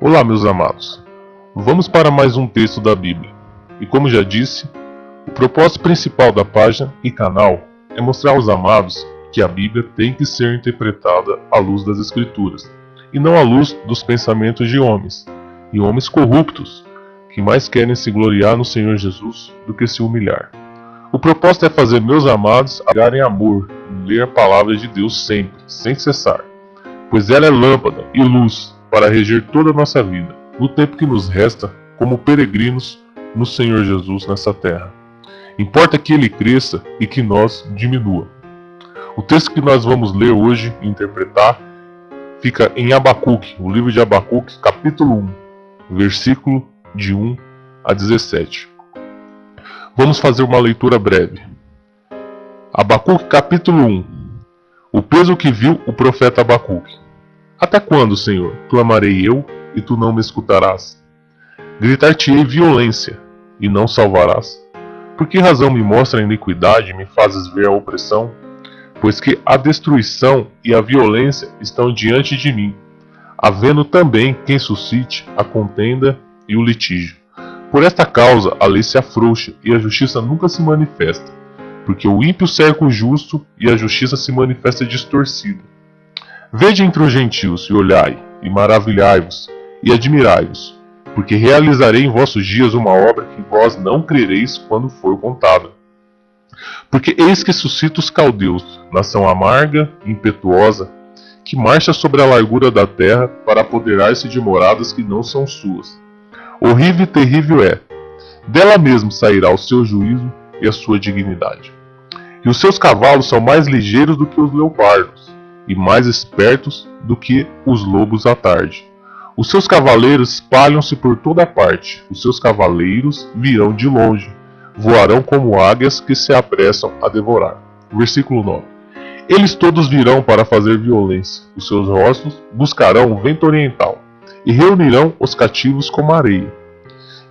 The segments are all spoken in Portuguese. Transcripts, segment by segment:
Olá, meus amados. Vamos para mais um texto da Bíblia. E como já disse, o propósito principal da página e canal é mostrar aos amados que a Bíblia tem que ser interpretada à luz das Escrituras, e não à luz dos pensamentos de homens, e homens corruptos, que mais querem se gloriar no Senhor Jesus do que se humilhar. O propósito é fazer meus amados agarrarem amor em ler a palavra de Deus sempre, sem cessar, pois ela é lâmpada e luz para reger toda a nossa vida, no tempo que nos resta como peregrinos no Senhor Jesus nessa terra. Importa que ele cresça e que nós diminua. O texto que nós vamos ler hoje e interpretar fica em Abacuque, o livro de Abacuque, capítulo 1, versículo de 1 a 17. Vamos fazer uma leitura breve. Abacuque, capítulo 1. O peso que viu o profeta Abacuque. Até quando, Senhor, clamarei eu, e tu não me escutarás? Gritar-te-ei violência, e não salvarás. Por que razão me mostra a iniquidade e me fazes ver a opressão? Pois que a destruição e a violência estão diante de mim, havendo também quem suscite a contenda e o litígio. Por esta causa a lei se afrouxa, e a justiça nunca se manifesta, porque o ímpio cerca o justo, e a justiça se manifesta distorcida. Vede entre os gentios, e olhai, e maravilhai-vos, e admirai-vos, porque realizarei em vossos dias uma obra que vós não crereis quando for contada. Porque eis que suscita os caldeus, nação amarga e impetuosa, que marcha sobre a largura da terra para apoderar-se de moradas que não são suas. Horrível e terrível é, dela mesmo sairá o seu juízo e a sua dignidade. E os seus cavalos são mais ligeiros do que os leopardos, e mais espertos do que os lobos à tarde. Os seus cavaleiros espalham-se por toda parte, os seus cavaleiros virão de longe, voarão como águias que se apressam a devorar. Versículo 9. Eles todos virão para fazer violência, os seus rostos buscarão o vento oriental, e reunirão os cativos como areia.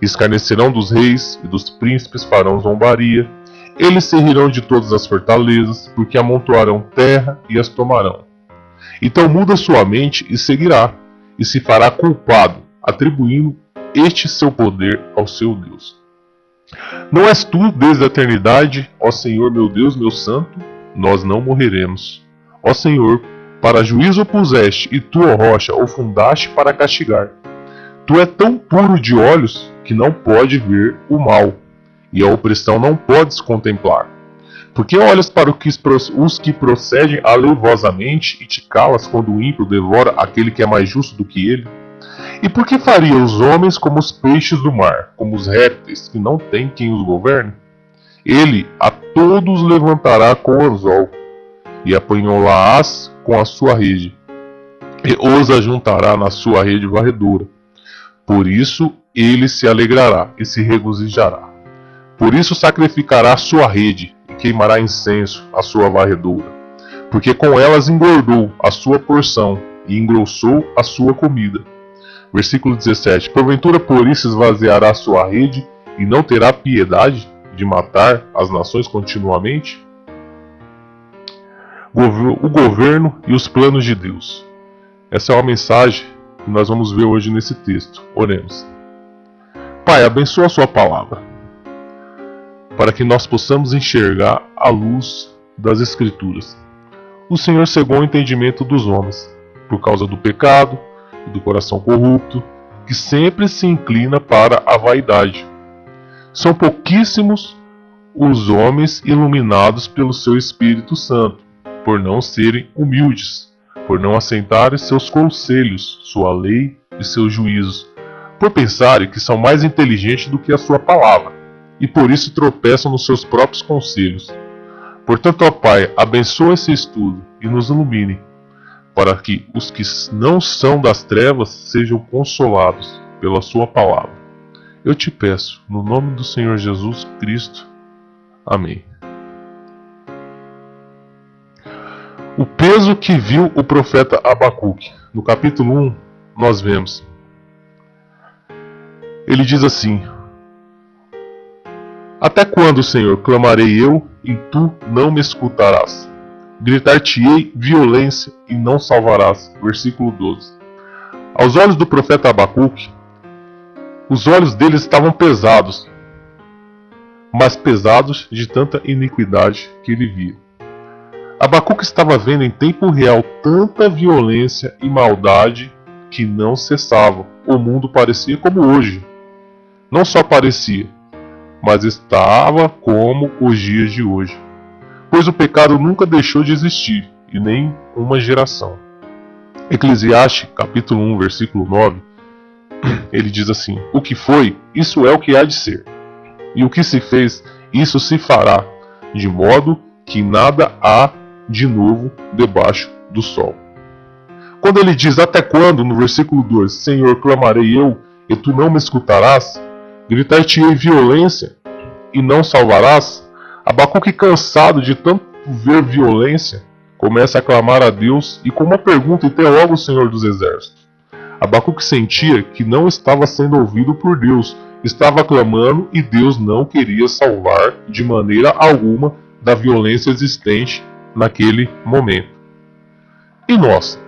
Escarnecerão dos reis e dos príncipes farão zombaria. Eles se rirão de todas as fortalezas, porque amontoarão terra e as tomarão. Então muda sua mente e seguirá, e se fará culpado, atribuindo este seu poder ao seu Deus. Não és tu desde a eternidade, ó Senhor meu Deus, meu santo? Nós não morreremos. Ó Senhor, para juízo o puseste, e tu, ó rocha, o fundaste para castigar. Tu é tão puro de olhos que não pode ver o mal, e a opressão não podes contemplar. Porque olhas para os que procedem aleivosamente e te calas quando o ímpio devora aquele que é mais justo do que ele? E por que faria os homens como os peixes do mar, como os répteis, que não tem quem os governe? Ele a todos levantará com o anzol, e apanhou-las com a sua rede, e os ajuntará na sua rede varredora. Por isso ele se alegrará e se regozijará. Por isso sacrificará a sua rede, e queimará incenso a sua varredura. Porque com elas engordou a sua porção, e engrossou a sua comida. Versículo 17. Porventura por isso esvaziará a sua rede, e não terá piedade de matar as nações continuamente? O governo e os planos de Deus. Essa é uma mensagem que nós vamos ver hoje nesse texto. Oremos. Pai, abençoa a sua palavra, para que nós possamos enxergar a luz das Escrituras. O Senhor cegou o entendimento dos homens, por causa do pecado e do coração corrupto, que sempre se inclina para a vaidade. São pouquíssimos os homens iluminados pelo seu Espírito Santo, por não serem humildes, por não aceitarem seus conselhos, sua lei e seus juízos, por pensarem que são mais inteligentes do que a sua palavra, e por isso tropeçam nos seus próprios conselhos. Portanto, ó Pai, abençoa esse estudo e nos ilumine, para que os que não são das trevas sejam consolados pela sua palavra. Eu te peço, no nome do Senhor Jesus Cristo. Amém. O peso que viu o profeta Abacuque. No capítulo 1, nós vemos. Ele diz assim: Até quando, Senhor, clamarei eu, e tu não me escutarás? Gritar-te-ei violência, e não salvarás. Versículo 12. Aos olhos do profeta Abacuque, os olhos dele estavam pesados, mas pesados de tanta iniquidade que ele via. Abacuque estava vendo em tempo real tanta violência e maldade que não cessavam. O mundo parecia como hoje. Não só parecia, mas estava como os dias de hoje. Pois o pecado nunca deixou de existir, e nem uma geração. Eclesiastes, capítulo 1, versículo 9, ele diz assim: o que foi, isso é o que há de ser. E o que se fez, isso se fará, de modo que nada há de novo debaixo do sol. Quando ele diz até quando, no versículo 2, Senhor, clamarei eu, e tu não me escutarás, gritar-te-ei violência, e não salvarás, Abacuque, cansado de tanto ver violência, começa a clamar a Deus, e com uma pergunta interroga o Senhor dos Exércitos. Abacuque sentia que não estava sendo ouvido por Deus, estava clamando e Deus não queria salvar de maneira alguma da violência existente naquele momento. E nós,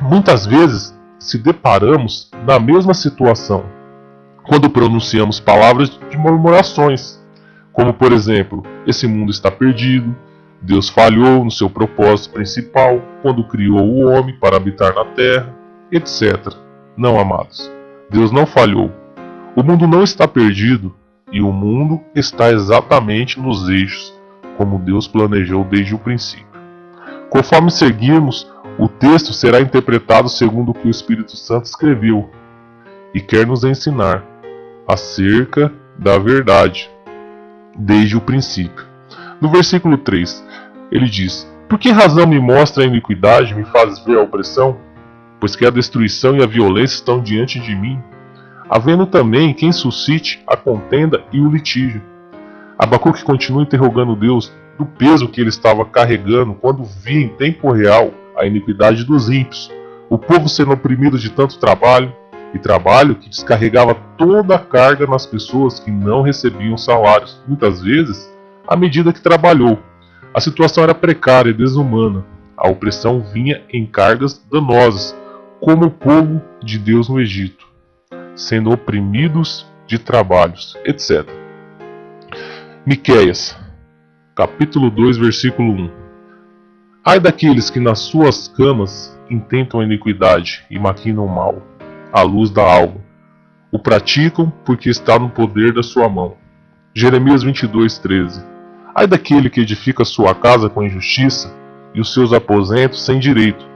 muitas vezes, se deparamos na mesma situação, quando pronunciamos palavras de murmurações, como por exemplo, esse mundo está perdido, Deus falhou no seu propósito principal quando criou o homem para habitar na terra, etc. Não, amados, Deus não falhou. O mundo não está perdido e o mundo está exatamente nos eixos como Deus planejou desde o princípio. Conforme seguirmos, o texto será interpretado segundo o que o Espírito Santo escreveu e quer nos ensinar acerca da verdade desde o princípio. No versículo 3, ele diz: por que razão me mostra a iniquidade, me fazes ver a opressão? Pois que a destruição e a violência estão diante de mim, havendo também quem suscite a contenda e o litígio. Abacuque continua interrogando Deus do peso que ele estava carregando quando via em tempo real a iniquidade dos ímpios, o povo sendo oprimido de tanto trabalho, e trabalho que descarregava toda a carga nas pessoas que não recebiam salários, muitas vezes, à medida que trabalhou. A situação era precária e desumana. A opressão vinha em cargas danosas, como o povo de Deus no Egito, sendo oprimidos de trabalhos, etc. Miqueias, capítulo 2, versículo 1. Ai daqueles que nas suas camas intentam a iniquidade e maquinam o mal, à luz da alva. O praticam porque está no poder da sua mão. Jeremias 22, 13. Ai daquele que edifica sua casa com injustiça e os seus aposentos sem direito,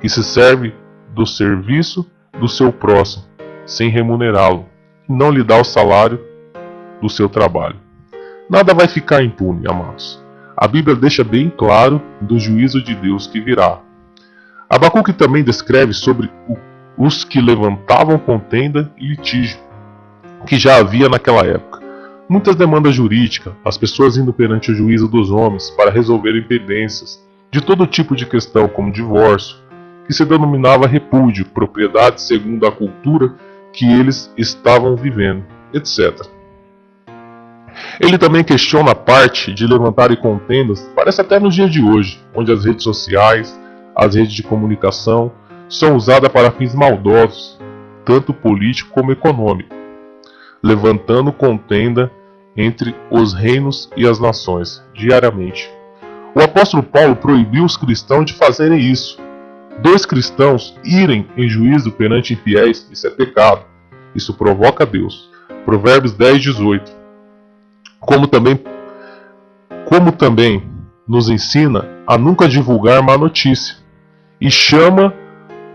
que se serve do serviço do seu próximo, sem remunerá-lo, e não lhe dá o salário do seu trabalho. Nada vai ficar impune, amados. A Bíblia deixa bem claro do juízo de Deus que virá. Abacuque também descreve sobre os que levantavam contenda e litígio, que já havia naquela época. Muitas demandas jurídicas, as pessoas indo perante o juízo dos homens para resolverem pendências de todo tipo de questão, como divórcio, que se denominava repúdio, propriedade segundo a cultura que eles estavam vivendo, etc. Ele também questiona a parte de levantarem contendas, parece até nos dias de hoje, onde as redes sociais, as redes de comunicação, são usadas para fins maldosos, tanto político como econômico, levantando contenda entre os reinos e as nações, diariamente. O apóstolo Paulo proibiu os cristãos de fazerem isso. Dois cristãos irem em juízo perante infiéis, isso é pecado. Isso provoca Deus. Provérbios 10, 18. Como também nos ensina a nunca divulgar má notícia, e chama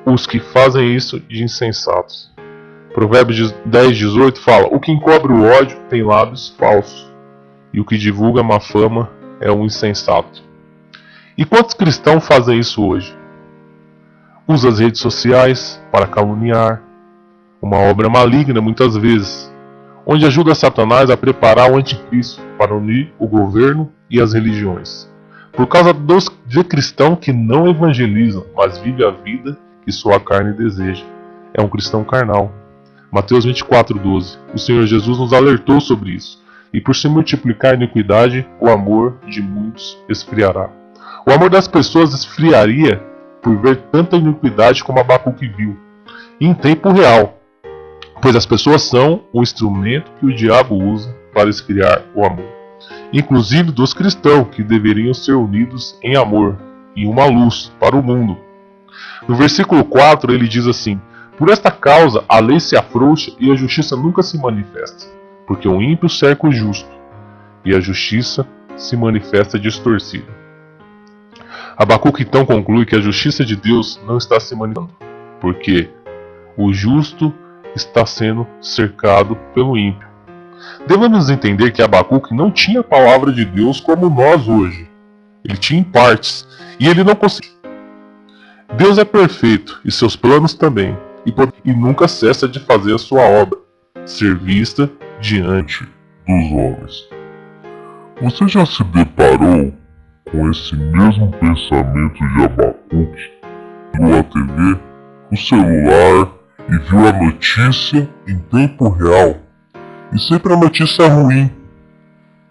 os que fazem isso de insensatos. Provérbios 10, 18 fala: o que encobre o ódio tem lábios falsos, e o que divulga má fama é um insensato. E quantos cristãos fazem isso hoje? Usa as redes sociais para caluniar, uma obra maligna muitas vezes, onde ajuda Satanás a preparar o anticristo para unir o governo e as religiões. Por causa de cristão que não evangelizam, mas vive a vida que sua carne deseja. É um cristão carnal. Mateus 24, 12. O Senhor Jesus nos alertou sobre isso. E por se multiplicar a iniquidade, o amor de muitos esfriará. O amor das pessoas esfriaria por ver tanta iniquidade como Abacuque viu. em tempo real, pois as pessoas são o instrumento que o diabo usa para esfriar o amor, inclusive dos cristãos que deveriam ser unidos em amor e uma luz para o mundo. No versículo 4 ele diz assim: por esta causa a lei se afrouxa e a justiça nunca se manifesta, porque o ímpio cerca o justo, e a justiça se manifesta distorcida. Abacuque então conclui que a justiça de Deus não está se manifestando, porque o justo está sendo cercado pelo ímpio. Devemos entender que Abacuque não tinha a palavra de Deus como nós hoje. Ele tinha em partes, e ele não conseguia. Deus é perfeito, e seus planos também, e nunca cessa de fazer a sua obra, ser vista diante dos homens. Você já se deparou com esse mesmo pensamento de Abacuque? Viu a TV, o celular e viu a notícia em tempo real? E sempre a notícia ruim,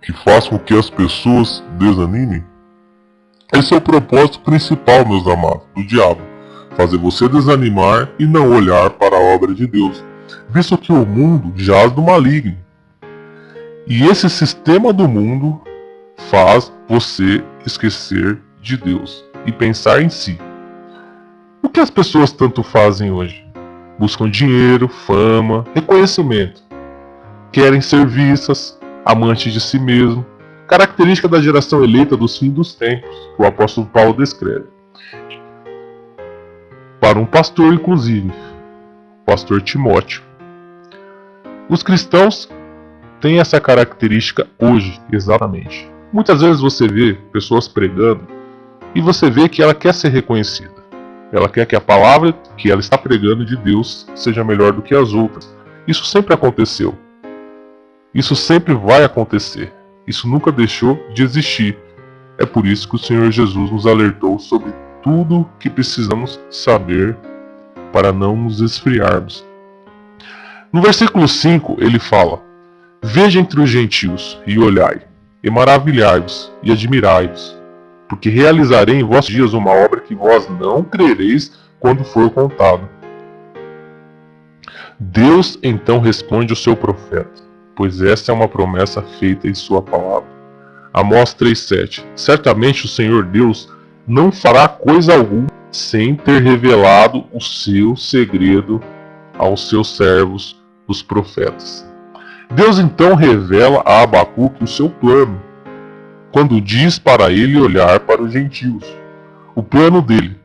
que faz com que as pessoas desanimem? Esse é o propósito principal, meus amados, do diabo. Fazer você desanimar e não olhar para a obra de Deus, visto que o mundo jaz do maligno. E esse sistema do mundo faz você esquecer de Deus e pensar em si. O que as pessoas tanto fazem hoje? Buscam dinheiro, fama, reconhecimento. Querem ser vistas, amantes de si mesmo, característica da geração eleita dos fins dos tempos, que o apóstolo Paulo descreve. Para um pastor, inclusive, o pastor Timóteo. Os cristãos têm essa característica hoje, exatamente. Muitas vezes você vê pessoas pregando e você vê que ela quer ser reconhecida. Ela quer que a palavra que ela está pregando de Deus seja melhor do que as outras. Isso sempre aconteceu. Isso sempre vai acontecer. Isso nunca deixou de existir. É por isso que o Senhor Jesus nos alertou sobre tudo que precisamos saber para não nos esfriarmos. No versículo 5 ele fala: veja entre os gentios e olhai, e maravilhai-vos e admirai-vos, porque realizarei em vossos dias uma obra que vós não crereis quando for contada. Deus então responde ao seu profeta, pois esta é uma promessa feita em sua palavra. Amós 3,7: certamente o Senhor Deus não fará coisa alguma sem ter revelado o seu segredo aos seus servos, os profetas. Deus então revela a Abacuque o seu plano, quando diz para ele olhar para os gentios. O plano dele,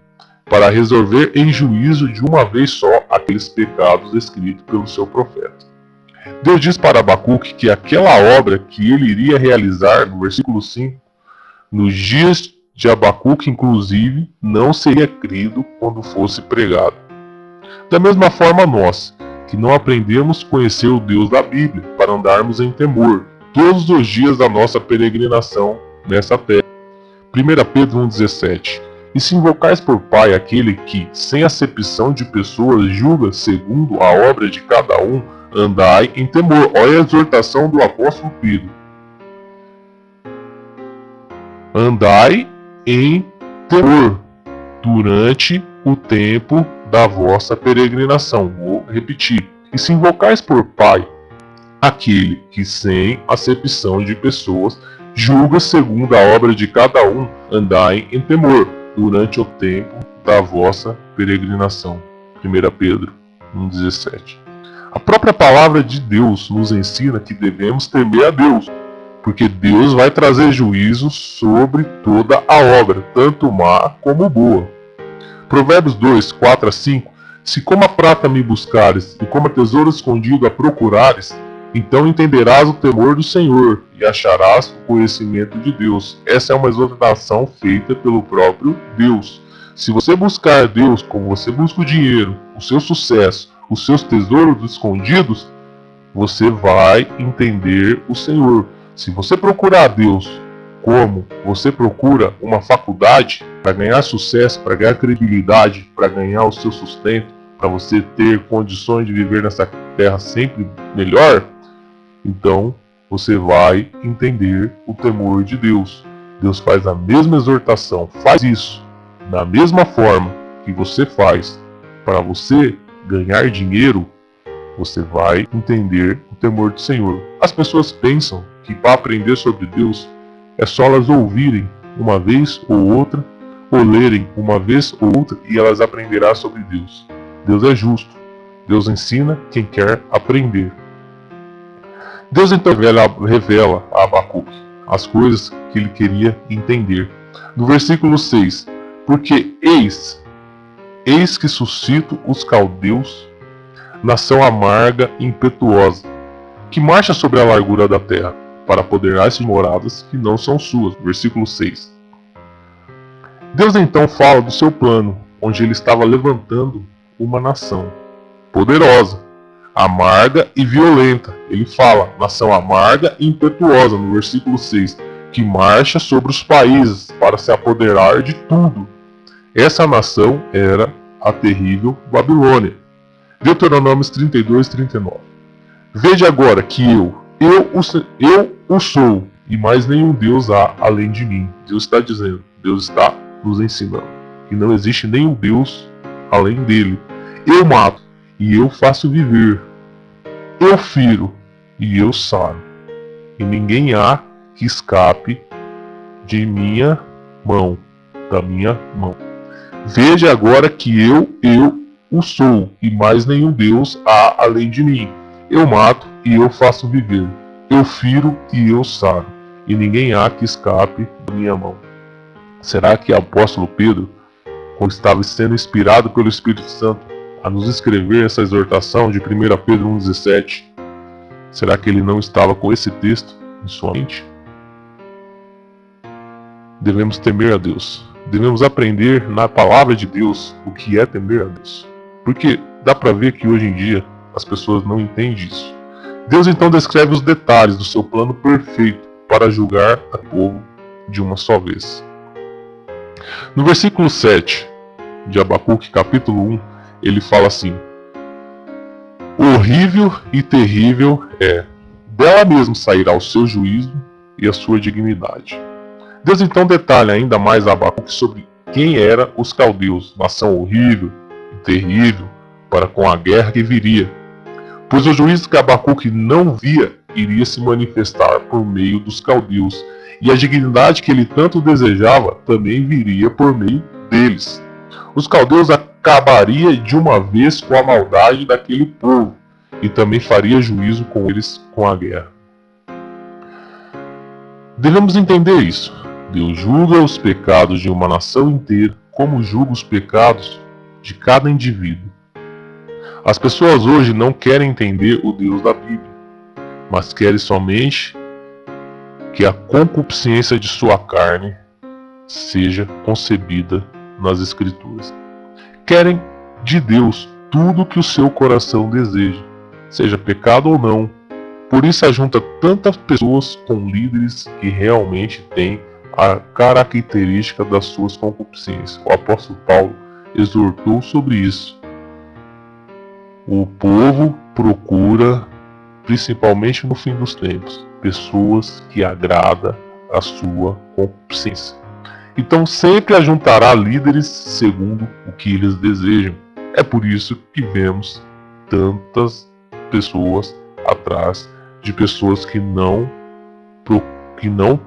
para resolver em juízo de uma vez só aqueles pecados descritos pelo seu profeta. Deus diz para Abacuque que aquela obra que ele iria realizar, no versículo 5, nos dias de Abacuque, inclusive, não seria crido quando fosse pregado. Da mesma forma nós, que não aprendemos a conhecer o Deus da Bíblia, para andarmos em temor, todos os dias da nossa peregrinação nessa terra. 1 Pedro 1,17: e se invocais por Pai aquele que, sem acepção de pessoas, julga segundo a obra de cada um, andai em temor. Olha a exortação do apóstolo Pedro. Andai em temor durante o tempo da vossa peregrinação. Vou repetir. E se invocais por Pai aquele que, sem acepção de pessoas, julga segundo a obra de cada um, andai em temor durante o tempo da vossa peregrinação. 1 Pedro 1,17. A própria palavra de Deus nos ensina que devemos temer a Deus, porque Deus vai trazer juízo sobre toda a obra, tanto má como boa. Provérbios 2, 4-5: se como a prata me buscares, e como a tesouro escondido a procurares, então entenderás o temor do Senhor, e acharás o conhecimento de Deus. Essa é uma exortação feita pelo próprio Deus. Se você buscar Deus como você busca o dinheiro, o seu sucesso, os seus tesouros escondidos, você vai entender o Senhor. Se você procurar Deus como você procura uma faculdade para ganhar sucesso, para ganhar credibilidade, para ganhar o seu sustento, para você ter condições de viver nessa terra sempre melhor, então você vai entender o temor de Deus. Deus faz a mesma exortação, faz isso da mesma forma que você faz, para você ganhar dinheiro, você vai entender o temor do Senhor. As pessoas pensam que para aprender sobre Deus é só elas ouvirem uma vez ou outra, ou lerem uma vez ou outra, e elas aprenderão sobre Deus. Deus é justo. Deus ensina quem quer aprender. Deus então revela a Abacuque as coisas que ele queria entender. No versículo 6, porque eis que suscito os caldeus, nação amarga e impetuosa, que marcha sobre a largura da terra, para apoderar-se de moradas que não são suas. Versículo 6. Deus então fala do seu plano, onde ele estava levantando uma nação poderosa, amarga e violenta. Ele fala, nação amarga e impetuosa, no versículo 6, que marcha sobre os países para se apoderar de tudo. Essa nação era a terrível Babilônia. Deuteronômio 32, 39. Veja agora que eu o sou, e mais nenhum Deus há além de mim. Deus está dizendo, Deus está nos ensinando que não existe nenhum Deus além dele. Eu mato e eu faço viver. Eu firo e eu saro. E ninguém há que escape de minha mão, da minha mão. Veja agora que eu o sou, e mais nenhum Deus há além de mim. Eu mato e eu faço viver. Eu firo e eu saro. E ninguém há que escape da minha mão. Será que o apóstolo Pedro, quando estava sendo inspirado pelo Espírito Santo a nos escrever essa exortação de 1 Pedro 1,17, será que ele não estava com esse texto em sua mente? Devemos temer a Deus. Devemos aprender na palavra de Deus o que é temer a Deus. Porque dá para ver que hoje em dia as pessoas não entendem isso. Deus então descreve os detalhes do seu plano perfeito para julgar o povo de uma só vez. No versículo 7 de Abacuque, capítulo 1, ele fala assim: horrível e terrível é, dela mesmo sairá o seu juízo e a sua dignidade. Deus então detalha ainda mais a Abacuque sobre quem eram os caldeus, nação horrível e terrível para com a guerra que viria. Pois o juízo que Abacuque não via iria se manifestar por meio dos caldeus, e a dignidade que ele tanto desejava também viria por meio deles. Os caldeus acabaria de uma vez com a maldade daquele povo, e também faria juízo com eles com a guerra. Devemos entender isso. Deus julga os pecados de uma nação inteira, como julga os pecados de cada indivíduo. As pessoas hoje não querem entender o Deus da Bíblia, mas querem somente que a concupiscência de sua carne seja concebida nas Escrituras. Querem de Deus tudo que o seu coração deseja, seja pecado ou não. Por isso ajunta tantas pessoas com líderes que realmente têm a característica das suas concupiscências. O apóstolo Paulo exortou sobre isso. O povo procura, principalmente no fim dos tempos, pessoas que agradam a sua concupiscência. Então sempre ajuntará líderes segundo o que eles desejam. É por isso que vemos tantas pessoas atrás de pessoas que não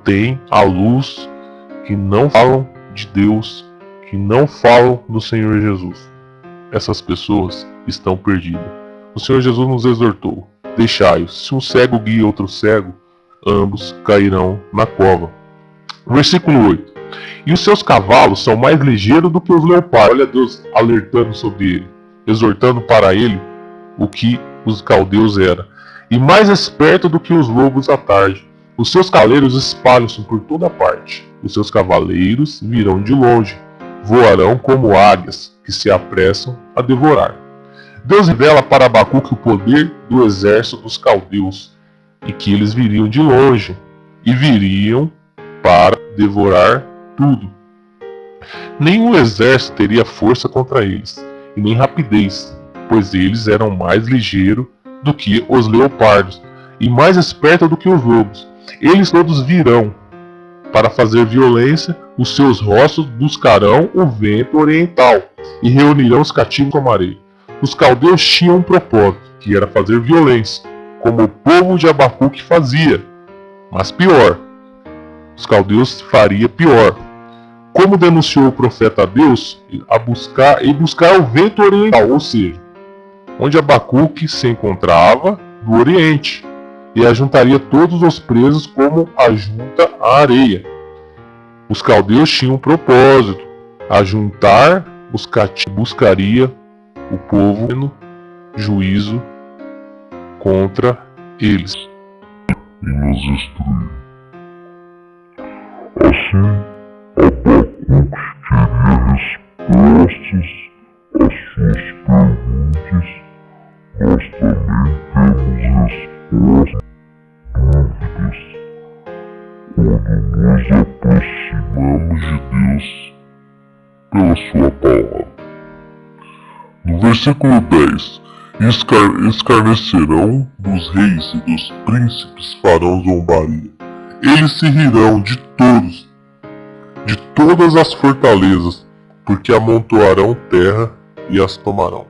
têm a luz, que não falam de Deus, que não falam do Senhor Jesus. Essas pessoas estão perdidas. O Senhor Jesus nos exortou: deixai-os, se um cego guia outro cego, ambos cairão na cova. Versículo 8. E os seus cavalos são mais ligeiros do que os leopardos. Olha Deus alertando sobre ele, exortando para ele o que os caldeus eram. E mais esperto do que os lobos à tarde. Os seus cavaleiros espalham-se por toda parte. Os seus cavaleiros virão de longe. Voarão como águias que se apressam a devorar. Deus revela para Abacuque o poder do exército dos caldeus, e que eles viriam de longe, e viriam para devorar tudo. Nenhum exército teria força contra eles, e nem rapidez, pois eles eram mais ligeiros do que os leopardos, e mais espertos do que os lobos. Eles todos virão para fazer violência, os seus rostos buscarão o vento oriental, e reunirão os cativos como areia. Os caldeus tinham um propósito, que era fazer violência, como o povo de Abacuque fazia. Mas pior, os caldeus faria pior. Como denunciou o profeta a Deus, buscar o vento oriental, ou seja, onde Abacuque se encontrava, no oriente, e ajuntaria todos os presos como ajunta a areia. Os caldeus tinham um propósito, ajuntar os cativos, buscaria o povo no juízo contra eles e nos destruir. Assim, Abacuque teria respostas às suas perguntas. Nós também temos respostas às dúvidas quando nos aproximamos de Deus pela sua palavra. No versículo 10, escarnecerão dos reis e dos príncipes farão zombaria. Eles se rirão de todas as fortalezas, porque amontoarão terra e as tomarão.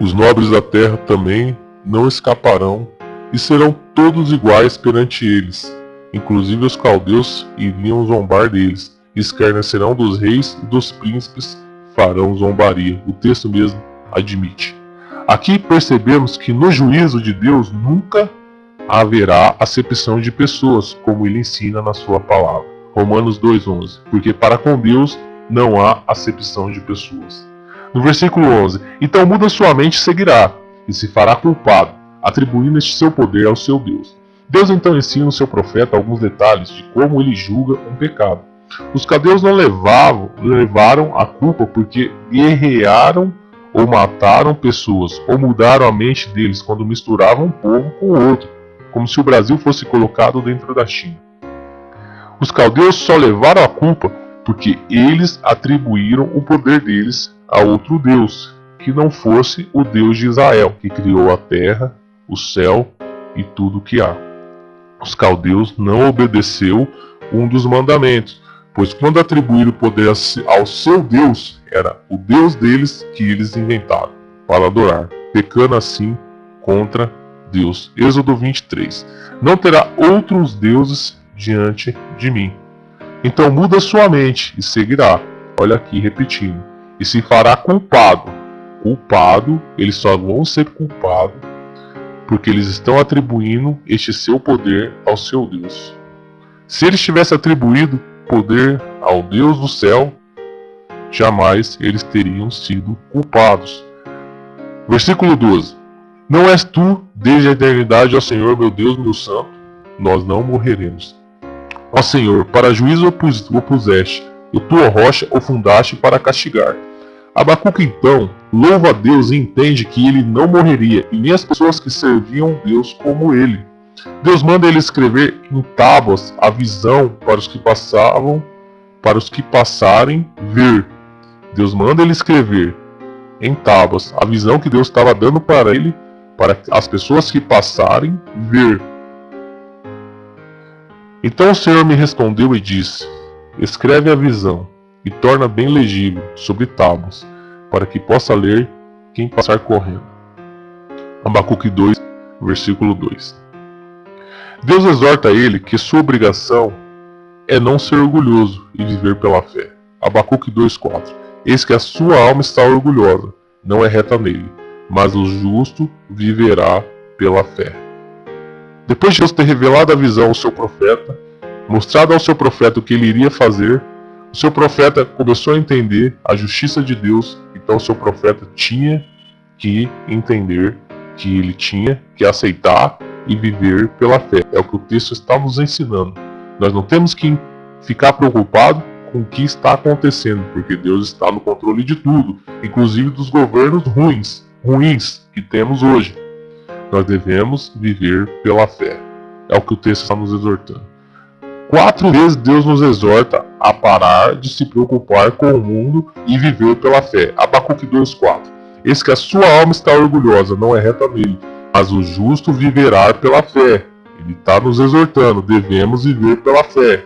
Os nobres da terra também não escaparão, e serão todos iguais perante eles. Inclusive os caldeus iriam zombar deles, escarnecerão dos reis e dos príncipes farão zombaria. O texto mesmo admite. Aqui percebemos que no juízo de Deus nunca haverá acepção de pessoas, como ele ensina na sua palavra. Romanos 2,11. Porque para com Deus não há acepção de pessoas. No versículo 11. Então muda sua mente e seguirá, e se fará culpado, atribuindo este seu poder ao seu Deus. Deus então ensina o seu profeta alguns detalhes de como ele julga um pecado. Os caldeus não levaram a culpa porque guerrearam ou mataram pessoas, ou mudaram a mente deles quando misturavam um povo com o outro, como se o Brasil fosse colocado dentro da China. Os caldeus só levaram a culpa porque eles atribuíram o poder deles a outro Deus, que não fosse o Deus de Israel, que criou a terra, o céu e tudo o que há. Os caldeus não obedeceu um dos mandamentos, pois quando atribuíram o poder ao seu Deus, era o Deus deles que eles inventaram para adorar, pecando assim contra Deus. Êxodo 23. Não terá outros deuses diante de mim. Então muda sua mente e seguirá. Olha aqui repetindo. E se fará culpado. Culpado, eles só vão ser culpados porque eles estão atribuindo este seu poder ao seu Deus. Se eles tivessem atribuído poder ao Deus do céu, jamais eles teriam sido culpados. Versículo 12. Não és tu desde a eternidade, ó Senhor, meu Deus, meu santo, nós não morreremos. Ó Senhor, para juízo o puseste, e tua rocha o fundaste para castigar. Abacuque então louva a Deus e entende que ele não morreria, e nem as pessoas que serviam Deus como ele. Deus manda ele escrever em tábuas a visão para os que passarem ver. Deus manda ele escrever em tábuas a visão que Deus estava dando para ele, para as pessoas que passarem ver. Então o Senhor me respondeu e disse: escreve a visão e torna bem legível sobre tábuas, para que possa ler quem passar correndo. Abacuque 2, versículo 2. Deus exorta ele que sua obrigação é não ser orgulhoso e viver pela fé. Abacuque 2,4. Eis que a sua alma está orgulhosa, não é reta nele, mas o justo viverá pela fé. Depois de Deus ter revelado a visão ao seu profeta, mostrado ao seu profeta o que ele iria fazer, o seu profeta começou a entender a justiça de Deus. Então o seu profeta tinha que entender que ele tinha que aceitar e viver pela fé. É o que o texto está nos ensinando. Nós não temos que ficar preocupados com o que está acontecendo, porque Deus está no controle de tudo, inclusive dos governos ruins que temos hoje. Nós devemos viver pela fé. É o que o texto está nos exortando. 4 vezes Deus nos exorta a parar de se preocupar com o mundo e viver pela fé. Abacuque 2,4. Eis que a sua alma está orgulhosa, não é reta nele, mas o justo viverá pela fé. Ele está nos exortando, devemos viver pela fé.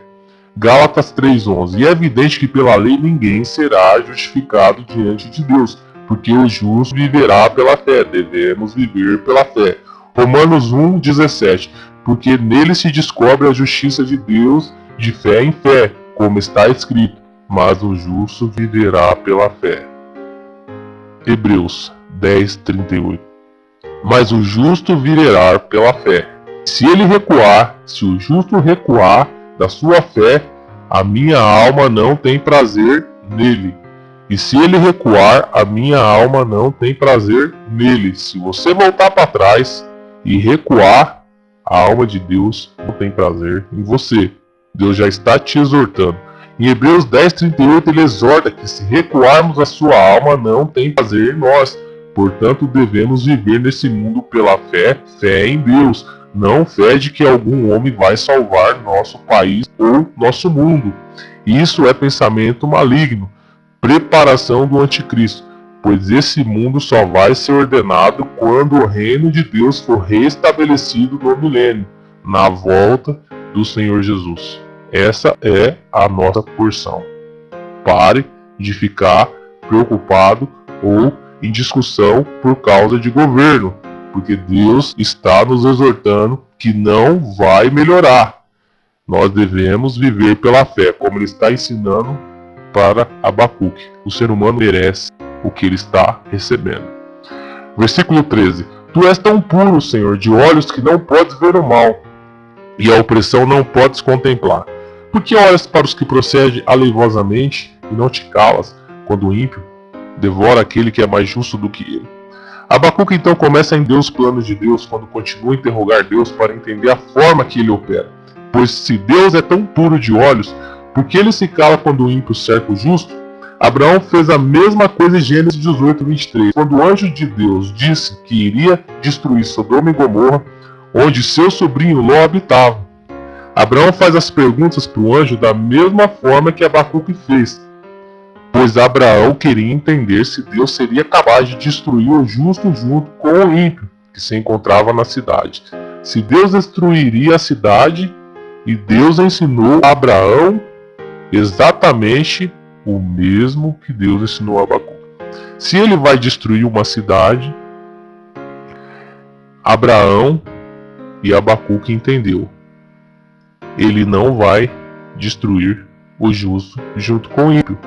Gálatas 3,11. E é evidente que pela lei ninguém será justificado diante de Deus, porque o justo viverá pela fé. Devemos viver pela fé. Romanos 1,17, porque nele se descobre a justiça de Deus de fé em fé, como está escrito, mas o justo viverá pela fé. Hebreus 10:38. Mas o justo viverá pela fé. Se o justo recuar da sua fé, a minha alma não tem prazer nele. E se ele recuar, a minha alma não tem prazer nele. Se você voltar para trás e recuar, a alma de Deus não tem prazer em você. Deus já está te exortando. Em Hebreus 10:38 ele exorta que se recuarmos, a sua alma não tem prazer em nós. Portanto, devemos viver nesse mundo pela fé, fé em Deus, não fé de que algum homem vai salvar nosso país ou nosso mundo. Isso é pensamento maligno, preparação do anticristo, pois esse mundo só vai ser ordenado quando o reino de Deus for restabelecido no milênio, na volta do Senhor Jesus. Essa é a nossa porção. Pare de ficar preocupado ou em discussão por causa de governo, porque Deus está nos exortando que não vai melhorar. Nós devemos viver pela fé, como ele está ensinando para Abacuque. O ser humano merece o que ele está recebendo. Versículo 13. Tu és tão puro, Senhor, de olhos que não podes ver o mal, e a opressão não podes contemplar. Por que olhas para os que procedem aleivosamente e não te calas quando o ímpio devora aquele que é mais justo do que ele? Abacuque então começa a entender os planos de Deus quando continua a interrogar Deus para entender a forma que ele opera. Pois se Deus é tão puro de olhos, por que ele se cala quando o ímpio cerca o justo? Abraão fez a mesma coisa em Gênesis 18:23, quando o anjo de Deus disse que iria destruir Sodoma e Gomorra, onde seu sobrinho Ló habitava. Abraão faz as perguntas para o anjo da mesma forma que Abacuque fez, pois Abraão queria entender se Deus seria capaz de destruir o justo junto com o ímpio que se encontrava na cidade. Se Deus destruiria a cidade, e Deus ensinou a Abraão exatamente o mesmo que Deus ensinou a Abacuque. Se ele vai destruir uma cidade, Abraão e Abacuque entendeu. Ele não vai destruir o justo junto com o ímpio.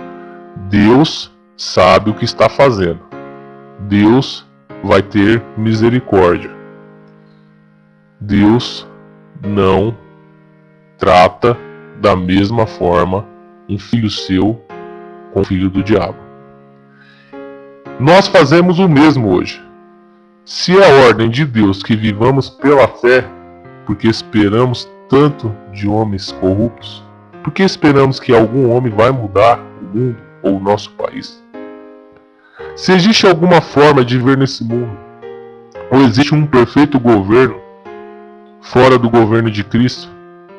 Deus sabe o que está fazendo. Deus vai ter misericórdia. Deus não trata da mesma forma um filho seu com o filho do diabo. Nós fazemos o mesmo hoje. Se é a ordem de Deus que vivamos pela fé, porque esperamos tanto de homens corruptos, porque esperamos que algum homem vai mudar o mundo ou o nosso país? Se existe alguma forma de viver nesse mundo, ou existe um perfeito governo fora do governo de Cristo,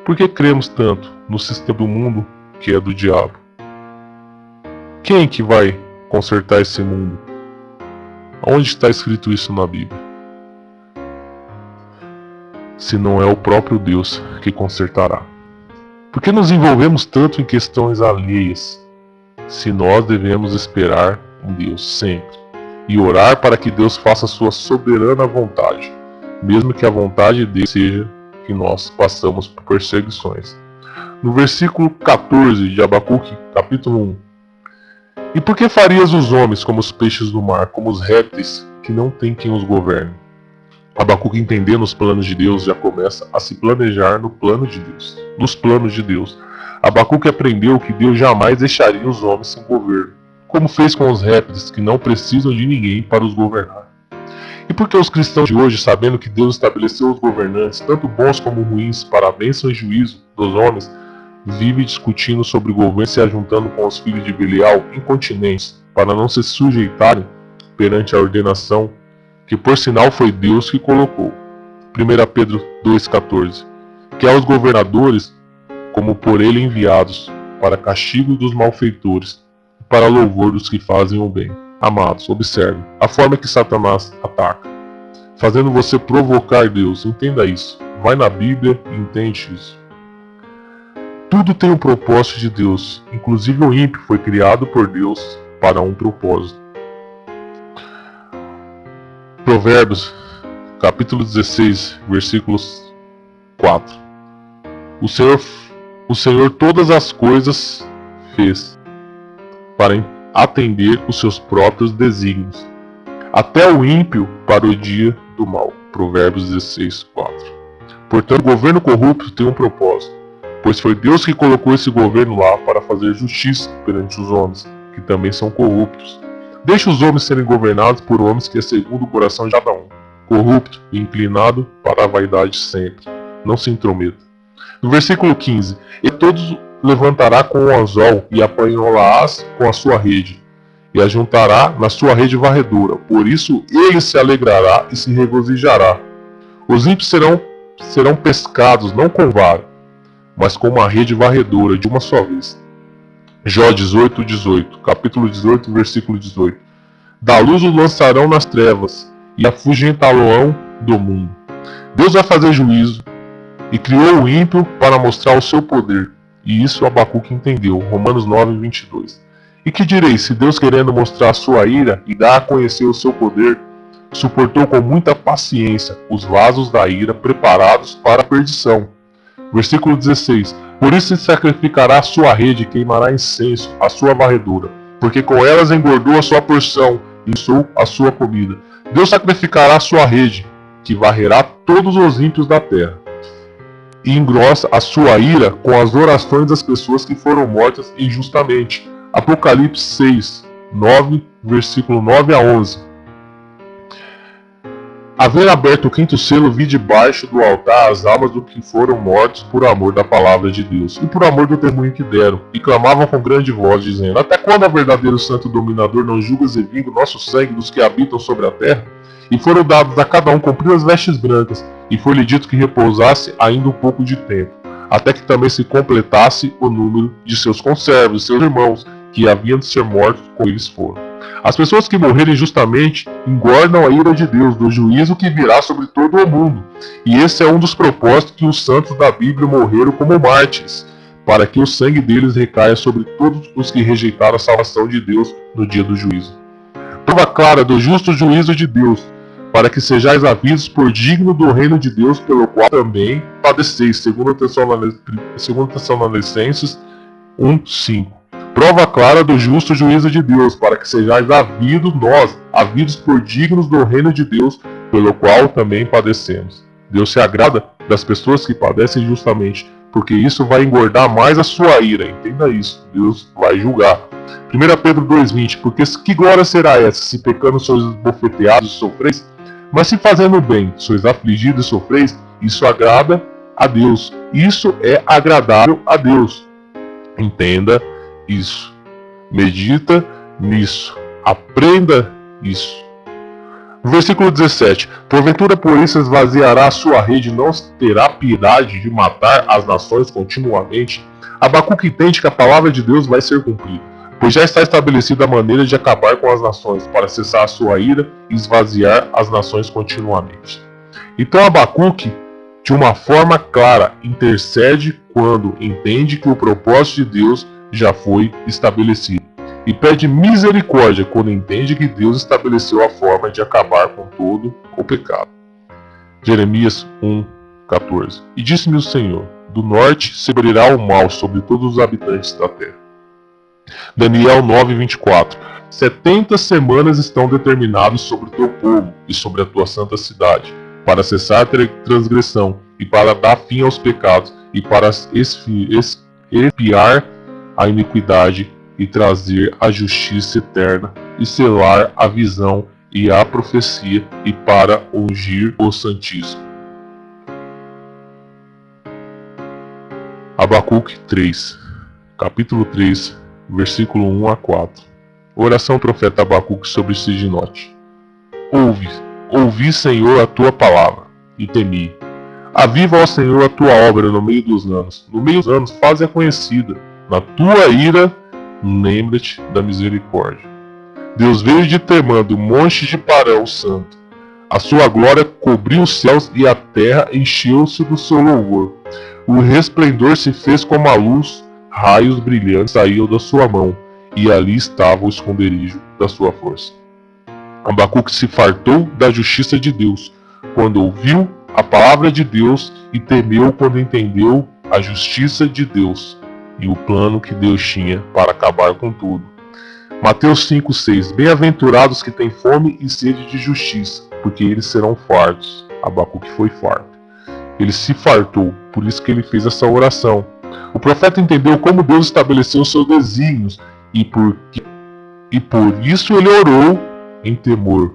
por que cremos tanto no sistema do mundo que é do diabo? Quem que vai consertar esse mundo? Onde está escrito isso na Bíblia? Se não é o próprio Deus que consertará. Por que nos envolvemos tanto em questões alheias, se nós devemos esperar em Deus sempre e orar para que Deus faça sua soberana vontade, mesmo que a vontade dele seja que nós passamos por perseguições? No versículo 14 de Abacuque, capítulo 1. E por que farias os homens como os peixes do mar, como os répteis que não tem quem os governe? Abacuque, entendendo os planos de Deus, já começa a se planejar no plano de Deus, nos planos de Deus. Abacuque aprendeu que Deus jamais deixaria os homens sem governo, como fez com os répteis que não precisam de ninguém para os governar. E por que os cristãos de hoje, sabendo que Deus estabeleceu os governantes, tanto bons como ruins, para a bênção e juízo dos homens, vivem discutindo sobre o governo e se ajuntando com os filhos de Belial, incontinentes, para não se sujeitarem perante a ordenação que por sinal foi Deus que colocou? 1 Pedro 2,14. Que aos governadores, como por ele enviados, para castigo dos malfeitores, e para louvor dos que fazem o bem. Amados, observe a forma que Satanás ataca, fazendo você provocar Deus. Entenda isso. Vai na Bíblia e entende isso. Tudo tem um propósito de Deus, inclusive o ímpio foi criado por Deus para um propósito. Provérbios, capítulo 16, versículos 4. O Senhor todas as coisas fez para atender os seus próprios desígnios, até o ímpio para o dia do mal. Provérbios 16, 4. Portanto, o governo corrupto tem um propósito, pois foi Deus que colocou esse governo lá para fazer justiça perante os homens, que também são corruptos. Deixe os homens serem governados por homens que é segundo o coração de cada um, corrupto e inclinado para a vaidade sempre. Não se intrometa. No versículo 15, e todos levantará com o anzol e apanhá-las com a sua rede, e a juntará na sua rede varredura. Por isso ele se alegrará e se regozijará. Os ímpios serão pescados não com vara, mas com uma rede varredura de uma só vez. Jó 18, capítulo 18, versículo 18. Da luz o lançarão nas trevas, e afugentá-lo-ão do mundo. Deus vai fazer juízo, e criou o ímpio para mostrar o seu poder. E isso Abacuque entendeu. Romanos 9, 22. E que direis, se Deus, querendo mostrar a sua ira e dar a conhecer o seu poder, suportou com muita paciência os vasos da ira preparados para a perdição. Versículo 16. Por isso se sacrificará a sua rede e queimará incenso a sua varredura, porque com elas engordou a sua porção e inchou a sua comida. Deus sacrificará a sua rede, que varrerá todos os ímpios da terra, e engrossa a sua ira com as orações das pessoas que foram mortas injustamente. Apocalipse 6, 9, versículo 9 a 11. Haver aberto o quinto selo, vi debaixo do altar as almas dos que foram mortos por amor da palavra de Deus e por amor do testemunho que deram, e clamavam com grande voz, dizendo: até quando, verdadeiro santo dominador, não julgas e vinga o nosso sangue dos que habitam sobre a terra? E foram dados a cada um compridas vestes brancas, e foi-lhe dito que repousasse ainda um pouco de tempo, até que também se completasse o número de seus conservos, seus irmãos, que haviam de ser mortos como eles foram. As pessoas que morrerem justamente engordam a ira de Deus, do juízo que virá sobre todo o mundo. E esse é um dos propósitos que os santos da Bíblia morreram como mártires, para que o sangue deles recaia sobre todos os que rejeitaram a salvação de Deus no dia do juízo. Prova clara do justo juízo de Deus, para que sejais havidos por digno do reino de Deus, pelo qual também padeceis, segundo Tessalonicenses 1:5. Prova clara do justo juízo de Deus, para que sejais havidos por dignos do reino de Deus, pelo qual também padecemos. Deus se agrada das pessoas que padecem justamente, porque isso vai engordar mais a sua ira. Entenda isso, Deus vai julgar. 1 Pedro 2:20. Porque que glória será essa, se pecando sois esbofeteados e sofreis? Mas se fazendo bem sois afligidos e sofreis, isso agrada a Deus. Isso é agradável a Deus. Entenda isso. Medita nisso. Aprenda isso. Versículo 17. Porventura por isso esvaziará a sua rede, não terá piedade de matar as nações continuamente. Abacuque entende que a palavra de Deus vai ser cumprida, pois já está estabelecida a maneira de acabar com as nações, para cessar a sua ira e esvaziar as nações continuamente. Então Abacuque, de uma forma clara, intercede quando entende que o propósito de Deus já foi estabelecido, e pede misericórdia quando entende que Deus estabeleceu a forma de acabar com todo o pecado. Jeremias 1:14. E disse-me o Senhor: do norte se abrirá o mal sobre todos os habitantes da terra. Daniel 9:24. 70 semanas estão determinadas sobre o teu povo e sobre a tua santa cidade, para cessar a transgressão e para dar fim aos pecados e para expiar a iniquidade e trazer a justiça eterna e selar a visão e a profecia e para ungir o Santíssimo. Abacuque 3, capítulo 3, versículo 1 a 4. Oração do profeta Abacuque sobre Sidinote. Ouvi, Senhor, a tua palavra, e temi. Aviva, ó Senhor, a tua obra no meio dos anos. No meio dos anos, faze-a conhecida. Na tua ira, lembra-te da misericórdia. Deus veio de Temã, do monte de Parão santo. A sua glória cobriu os céus e a terra encheu-se do seu louvor. O resplendor se fez como a luz, raios brilhantes saíam da sua mão, e ali estava o esconderijo da sua força. Abacuque se fartou da justiça de Deus quando ouviu a palavra de Deus e temeu quando entendeu a justiça de Deus e o plano que Deus tinha para acabar com tudo. Mateus 5,6: Bem-aventurados que têm fome e sede de justiça, porque eles serão fartos. Abacuque foi farto. Ele se fartou, por isso que ele fez essa oração. O profeta entendeu como Deus estabeleceu os seus desígnios e por isso ele orou em temor.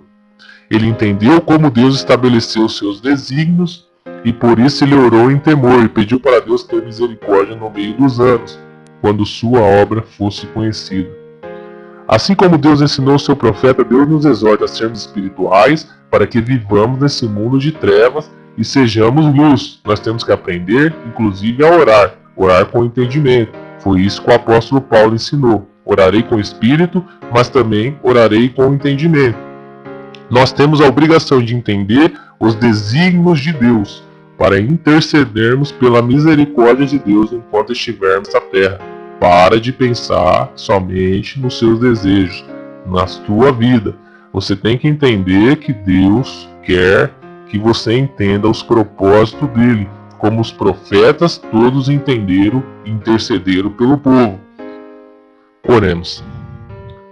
Ele entendeu como Deus estabeleceu os seus desígnios e por isso ele orou em temor e pediu para Deus ter misericórdia no meio dos anos, quando sua obra fosse conhecida. Assim como Deus ensinou o seu profeta, Deus nos exorta a sermos espirituais para que vivamos nesse mundo de trevas e sejamos luz. Nós temos que aprender, inclusive, a orar com entendimento. Foi isso que o apóstolo Paulo ensinou. Orarei com o espírito, mas também orarei com o entendimento. Nós temos a obrigação de entender os desígnios de Deus, para intercedermos pela misericórdia de Deus enquanto estivermos nessa terra. Para de pensar somente nos seus desejos, na sua vida. Você tem que entender que Deus quer que você entenda os propósitos dele, como os profetas todos entenderam e intercederam pelo povo. Oremos.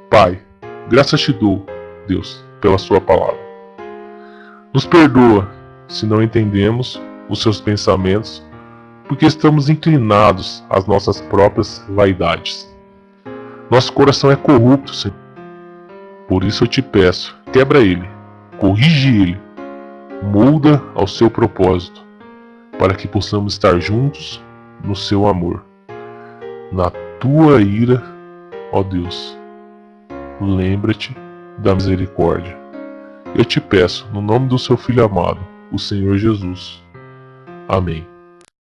Pai, graças te dou, Deus, pela sua palavra. Nos perdoa se não entendemos os seus pensamentos, porque estamos inclinados às nossas próprias vaidades. Nosso coração é corrupto, Senhor. Por isso eu te peço, quebra ele, corrige ele, molda ao seu propósito, para que possamos estar juntos no seu amor. Na tua ira, ó Deus, lembra-te da misericórdia. Eu te peço, no nome do seu Filho amado, o Senhor Jesus. Amém.